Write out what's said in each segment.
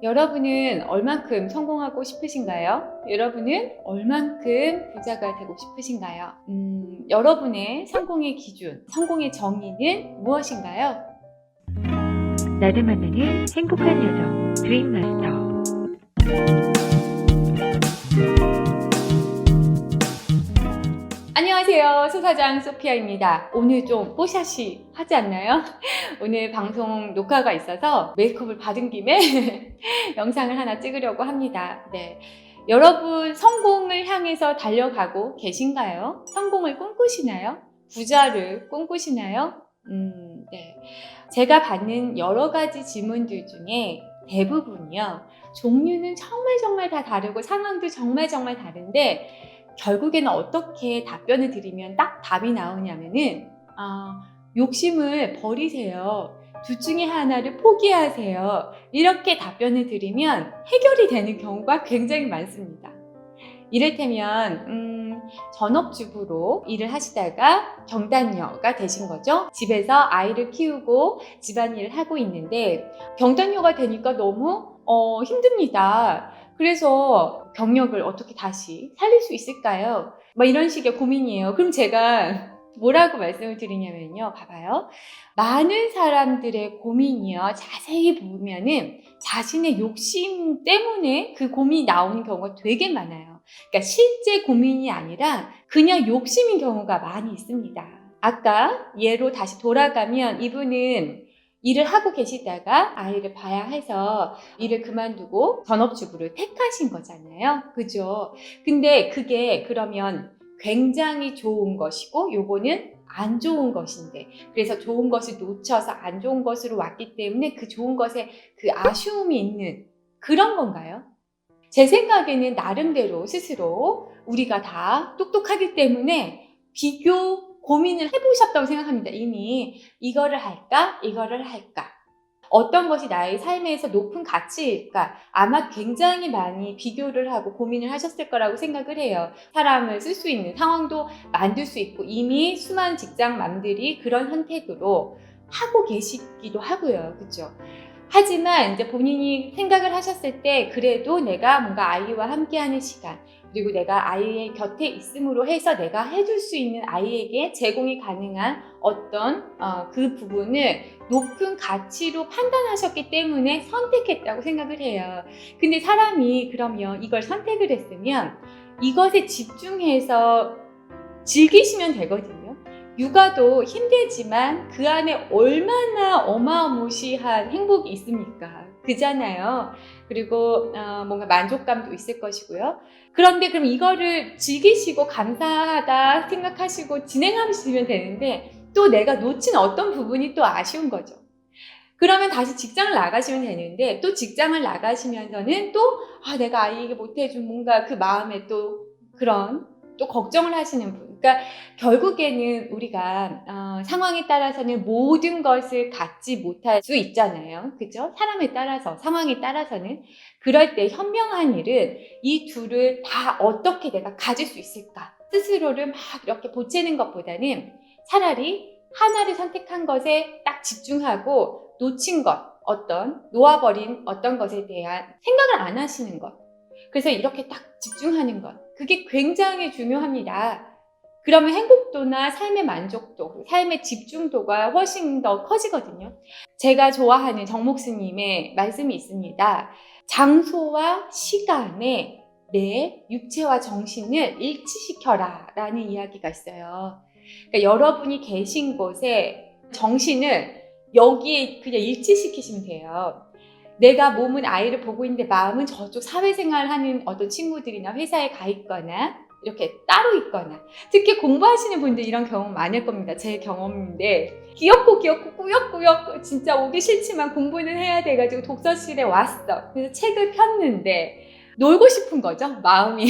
여러분은 얼만큼 성공하고 싶으신가요? 여러분은 얼만큼 부자가 되고 싶으신가요? 여러분의 성공의 기준, 성공의 정의는 무엇인가요? 나를 만나는 행복한 여정 드림마스터. 안녕하세요. 소사장 소피아입니다. 오늘 좀 뽀샤시 하지 않나요? 오늘 방송 녹화가 있어서 메이크업을 받은 김에 영상을 하나 찍으려고 합니다. 네. 여러분 성공을 향해서 달려가고 계신가요? 성공을 꿈꾸시나요? 부자를 꿈꾸시나요? 네. 제가 받는 여러 가지 질문들 중에 대부분이요. 종류는 정말 다 다르고 상황도 정말 다른데 결국에는 어떻게 답변을 드리면 딱 답이 나오냐면은 욕심을 버리세요. 둘 중에 하나를 포기하세요. 이렇게 답변을 드리면 해결이 되는 경우가 굉장히 많습니다. 이를테면 전업주부로 일을 하시다가 경단녀가 되신 거죠. 집에서 아이를 키우고 집안일을 하고 있는데 경단녀가 되니까 너무 힘듭니다. 그래서 경력을 어떻게 다시 살릴 수 있을까요? 이런 식의 고민이에요. 그럼 제가 뭐라고 말씀을 드리냐면요. 봐봐요. 많은 사람들의 고민이요. 자세히 보면은 자신의 욕심 때문에 그 고민이 나오는 경우가 되게 많아요. 그러니까 실제 고민이 아니라 그냥 욕심인 경우가 많이 있습니다. 아까 예로 다시 돌아가면 이분은 일을 하고 계시다가 아이를 봐야 해서 일을 그만두고 전업주부를 택하신 거잖아요. 그죠? 근데 그게 그러면 굉장히 좋은 것이고 요거는 안 좋은 것인데 그래서 좋은 것을 놓쳐서 안 좋은 것으로 왔기 때문에 그 좋은 것에 그 아쉬움이 있는 그런 건가요? 제 생각에는 나름대로 스스로 우리가 다 똑똑하기 때문에 비교 고민을 해보셨다고 생각합니다. 이미 이거를 할까? 이거를 할까? 어떤 것이 나의 삶에서 높은 가치일까? 아마 굉장히 많이 비교를 하고 고민을 하셨을 거라고 생각을 해요. 사람을 쓸 수 있는 상황도 만들 수 있고 이미 수많은 직장맘들이 그런 선택으로 하고 계시기도 하고요. 그렇죠? 하지만 이제 본인이 생각을 하셨을 때 그래도 내가 뭔가 아이와 함께하는 시간 그리고 내가 아이의 곁에 있음으로 해서 내가 해줄 수 있는 아이에게 제공이 가능한 어떤 그 부분을 높은 가치로 판단하셨기 때문에 선택했다고 생각을 해요. 근데 사람이 그러면 이걸 선택을 했으면 이것에 집중해서 즐기시면 되거든요. 육아도 힘들지만 그 안에 얼마나 어마무시한 행복이 있습니까? 그잖아요. 그리고 뭔가 만족감도 있을 것이고요. 그런데 그럼 이거를 즐기시고 감사하다 생각하시고 진행하시면 되는데 또 내가 놓친 어떤 부분이 또 아쉬운 거죠. 그러면 다시 직장을 나가시면 되는데 또 직장을 나가시면서는 또 내가 아이에게 못해준 뭔가 그 마음에 또 그런 또 걱정을 하시는 분. 그러니까 결국에는 우리가 상황에 따라서는 모든 것을 갖지 못할 수 있잖아요. 그죠? 사람에 따라서, 상황에 따라서는. 그럴 때 현명한 일은 이 둘을 다 어떻게 내가 가질 수 있을까? 스스로를 막 이렇게 보채는 것보다는 차라리 하나를 선택한 것에 딱 집중하고 놓친 것, 놓아버린 어떤 것에 대한 생각을 안 하시는 것. 그래서 이렇게 딱 집중하는 것. 그게 굉장히 중요합니다. 그러면 행복도나 삶의 만족도, 삶의 집중도가 훨씬 더 커지거든요. 제가 좋아하는 정목스님의 말씀이 있습니다. 장소와 시간에 내 육체와 정신을 일치시켜라 라는 이야기가 있어요. 그러니까 여러분이 계신 곳에 정신을 여기에 그냥 일치시키시면 돼요. 내가 몸은 아이를 보고 있는데 마음은 저쪽 사회생활하는 어떤 친구들이나 회사에 가 있거나 이렇게 따로 있거나 특히 공부하시는 분들 이런 경험 많을 겁니다. 제 경험인데 귀엽고 꾸역꾸역 진짜 오기 싫지만 공부는 해야 돼가지고 독서실에 왔어. 그래서 책을 폈는데 놀고 싶은 거죠. 마음이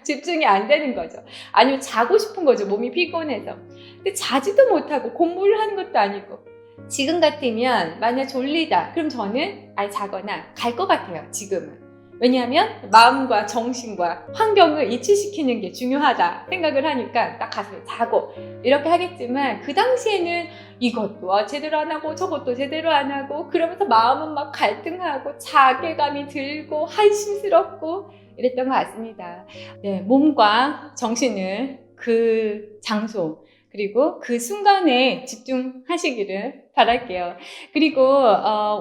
집중이 안 되는 거죠. 아니면 자고 싶은 거죠. 몸이 피곤해서. 근데 자지도 못하고 공부를 하는 것도 아니고 지금 같으면 만약 졸리다 그럼 저는 자거나 갈 것 같아요. 지금은. 왜냐하면 마음과 정신과 환경을 이치시키는 게 중요하다 생각을 하니까 딱 가서 자고 이렇게 하겠지만 그 당시에는 이것도 제대로 안 하고 저것도 제대로 안 하고 그러면서 마음은 막 갈등하고 자괴감이 들고 한심스럽고 이랬던 것 같습니다. 네, 몸과 정신을 그 장소 그리고 그 순간에 집중하시기를 바랄게요. 그리고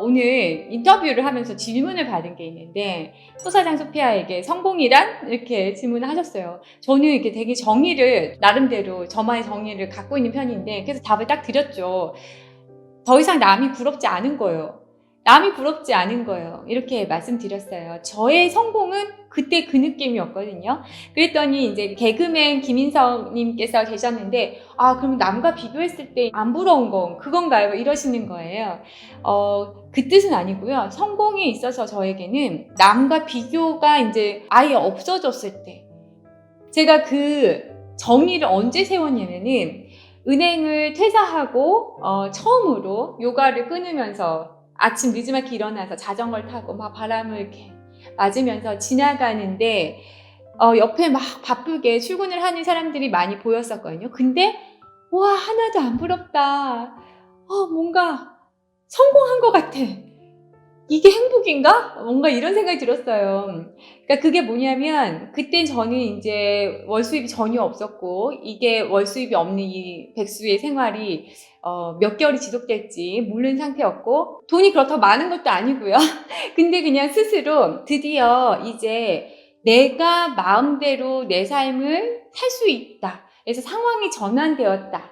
오늘 인터뷰를 하면서 질문을 받은 게 있는데 소사장 소피아에게 성공이란? 이렇게 질문을 하셨어요. 저는 이렇게 되게 정의를 나름대로 저만의 정의를 갖고 있는 편인데 그래서 답을 딱 드렸죠. 더 이상 남이 부럽지 않은 거예요. 남이 부럽지 않은 거예요. 이렇게 말씀드렸어요. 저의 성공은 그때 그 느낌이었거든요. 그랬더니 이제 개그맨 김인성님께서 계셨는데 그럼 남과 비교했을 때 안 부러운 건 그건가요? 이러시는 거예요. 그 뜻은 아니고요. 성공에 있어서 저에게는 남과 비교가 이제 아예 없어졌을 때 제가 그 정의를 언제 세웠냐면은 은행을 퇴사하고 처음으로 요가를 끊으면서 아침 늦지막히 일어나서 자전거를 타고 막 바람을 이렇게 맞으면서 지나가는데 옆에 막 바쁘게 출근을 하는 사람들이 많이 보였었거든요. 근데 와 하나도 안 부럽다. 뭔가 성공한 것 같아. 이게 행복인가? 뭔가 이런 생각이 들었어요. 그러니까 그게 뭐냐면 그땐 저는 이제 월 수입이 전혀 없었고 이게 월 수입이 없는 이 백수의 생활이 몇 개월이 지속될지 모르는 상태였고 돈이 그렇다고 많은 것도 아니고요. 근데 그냥 스스로 드디어 이제 내가 마음대로 내 삶을 살 수 있다. 그래서 상황이 전환되었다.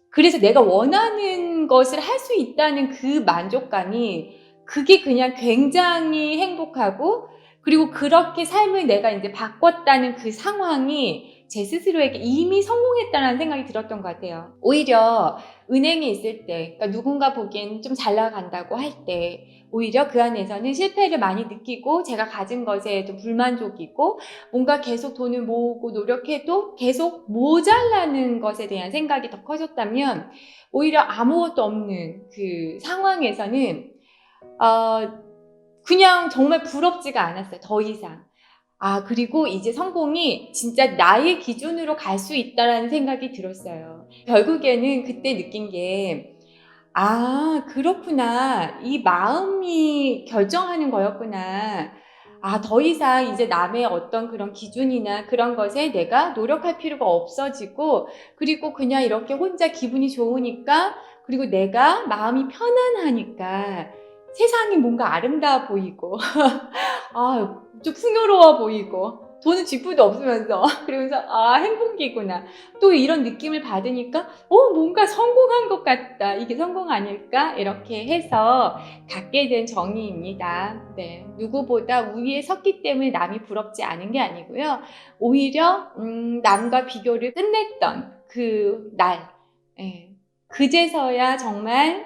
그래서 내가 원하는 것을 할 수 있다는 그 만족감이 그게 그냥 굉장히 행복하고 그리고 그렇게 삶을 내가 이제 바꿨다는 그 상황이 제 스스로에게 이미 성공했다는 생각이 들었던 것 같아요. 오히려 은행에 있을 때, 그러니까 누군가 보기엔 좀 잘 나간다고 할 때 오히려 그 안에서는 실패를 많이 느끼고 제가 가진 것에 좀 불만족이고 뭔가 계속 돈을 모으고 노력해도 계속 모자라는 것에 대한 생각이 더 커졌다면 오히려 아무것도 없는 그 상황에서는 그냥 정말 부럽지가 않았어요. 더 이상. 그리고 이제 성공이 진짜 나의 기준으로 갈 수 있다라는 생각이 들었어요. 결국에는 그때 느낀 게, 그렇구나. 이 마음이 결정하는 거였구나. 더 이상 이제 남의 어떤 그런 기준이나 그런 것에 내가 노력할 필요가 없어지고, 그리고 그냥 이렇게 혼자 기분이 좋으니까, 그리고 내가 마음이 편안하니까, 세상이 뭔가 아름다워 보이고, 좀 풍요로워 보이고, 돈은 쥐뿔도 없으면서, 그러면서, 행복이구나. 또 이런 느낌을 받으니까, 뭔가 성공한 것 같다. 이게 성공 아닐까? 이렇게 해서 갖게 된 정의입니다. 네. 누구보다 우위에 섰기 때문에 남이 부럽지 않은 게 아니고요. 오히려, 남과 비교를 끝냈던 그 날, 예. 그제서야 정말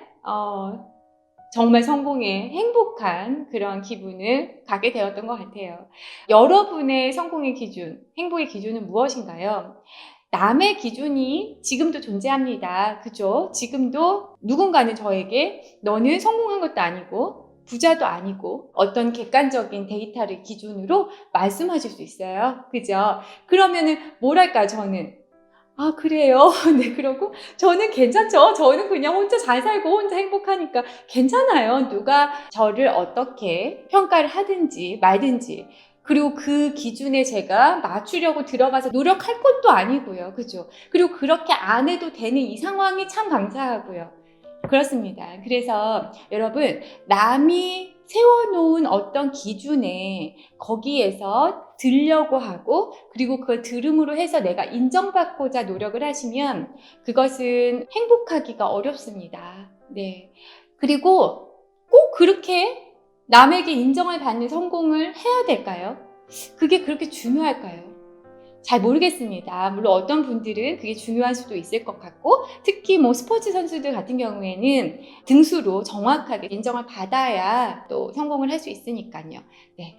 성공에 행복한 그런 기분을 갖게 되었던 것 같아요. 여러분의 성공의 기준, 행복의 기준은 무엇인가요? 남의 기준이 지금도 존재합니다. 그죠? 지금도 누군가는 저에게 너는 성공한 것도 아니고 부자도 아니고 어떤 객관적인 데이터를 기준으로 말씀하실 수 있어요. 그죠? 그러면은 뭐랄까 저는 그래요? 네, 그러고 저는 괜찮죠. 저는 그냥 혼자 잘 살고 혼자 행복하니까 괜찮아요. 누가 저를 어떻게 평가를 하든지 말든지. 그리고 그 기준에 제가 맞추려고 들어가서 노력할 것도 아니고요. 그죠? 그리고 그렇게 안 해도 되는 이 상황이 참 감사하고요. 그렇습니다. 그래서 여러분, 남이 세워놓은 어떤 기준에 거기에서 들려고 하고 그리고 그걸 들음으로 해서 내가 인정받고자 노력을 하시면 그것은 행복하기가 어렵습니다. 네. 그리고 꼭 그렇게 남에게 인정을 받는 성공을 해야 될까요? 그게 그렇게 중요할까요? 잘 모르겠습니다. 물론 어떤 분들은 그게 중요할 수도 있을 것 같고 특히 스포츠 선수들 같은 경우에는 등수로 정확하게 인정을 받아야 또 성공을 할 수 있으니까요. 네.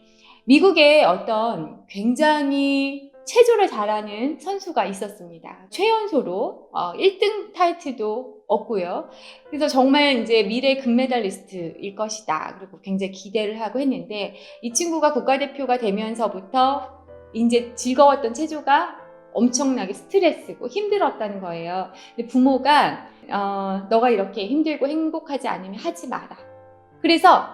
미국의 어떤 굉장히 체조를 잘하는 선수가 있었습니다. 최연소로 1등 타이틀도 얻고요. 그래서 정말 이제 미래 금메달리스트일 것이다. 그리고 굉장히 기대를 하고 했는데 이 친구가 국가대표가 되면서부터 이제 즐거웠던 체조가 엄청나게 스트레스고 힘들었다는 거예요. 근데 부모가 너가 이렇게 힘들고 행복하지 않으면 하지 마라. 그래서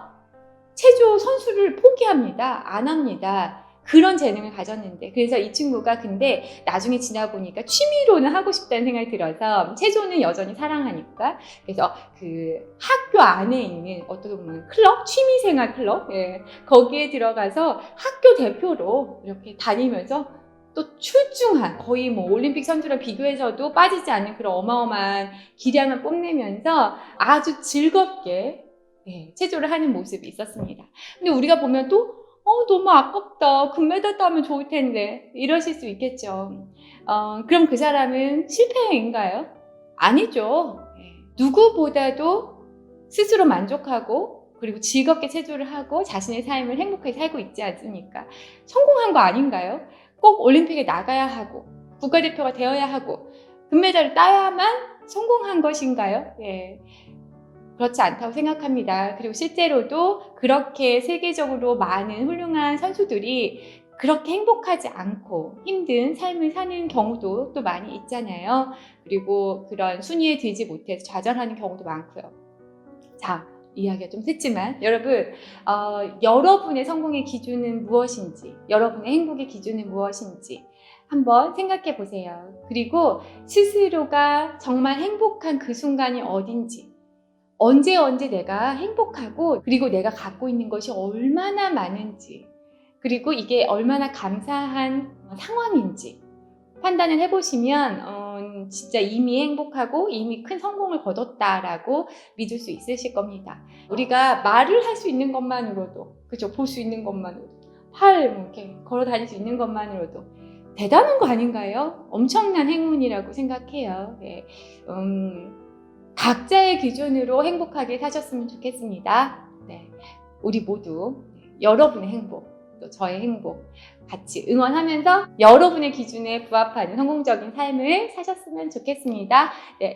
체조 선수를 포기합니다. 안 합니다. 그런 재능을 가졌는데 그래서 이 친구가 근데 나중에 지나보니까 취미로는 하고 싶다는 생각이 들어서 체조는 여전히 사랑하니까 그래서 그 학교 안에 있는 어떻게 보면 클럽, 취미생활 클럽 거기에 들어가서 학교 대표로 이렇게 다니면서 또 출중한 거의 뭐 올림픽 선수랑 비교해서도 빠지지 않는 그런 어마어마한 기량을 뽐내면서 아주 즐겁게 체조를 하는 모습이 있었습니다. 근데 우리가 보면 또 너무 아깝다. 금메달 따면 좋을 텐데. 이러실 수 있겠죠. 그럼 그 사람은 실패인가요? 아니죠. 누구보다도 스스로 만족하고 그리고 즐겁게 체조를 하고 자신의 삶을 행복하게 살고 있지 않습니까? 성공한 거 아닌가요? 꼭 올림픽에 나가야 하고 국가대표가 되어야 하고 금메달을 따야만 성공한 것인가요? 그렇지 않다고 생각합니다. 그리고 실제로도 그렇게 세계적으로 많은 훌륭한 선수들이 그렇게 행복하지 않고 힘든 삶을 사는 경우도 또 많이 있잖아요. 그리고 그런 순위에 들지 못해서 좌절하는 경우도 많고요. 자, 이야기가 좀 샜지만 여러분, 여러분의 성공의 기준은 무엇인지, 여러분의 행복의 기준은 무엇인지 한번 생각해 보세요. 그리고 스스로가 정말 행복한 그 순간이 어딘지, 언제 내가 행복하고 그리고 내가 갖고 있는 것이 얼마나 많은지 그리고 이게 얼마나 감사한 상황인지 판단을 해보시면 진짜 이미 행복하고 이미 큰 성공을 거뒀다라고 믿을 수 있으실 겁니다. 우리가 말을 할 수 있는 것만으로도 그죠? 볼 수 있는 것만으로도 이렇게 걸어 다닐 수 있는 것만으로도 대단한 거 아닌가요? 엄청난 행운이라고 생각해요. 각자의 기준으로 행복하게 사셨으면 좋겠습니다. 우리 모두 여러분의 행복, 또 저의 행복 같이 응원하면서 여러분의 기준에 부합하는 성공적인 삶을 사셨으면 좋겠습니다.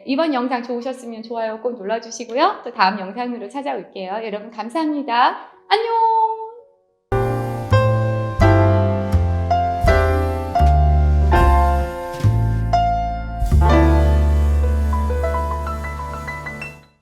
이번 영상 좋으셨으면 좋아요 꼭 눌러주시고요. 또 다음 영상으로 찾아올게요. 여러분 감사합니다. 안녕!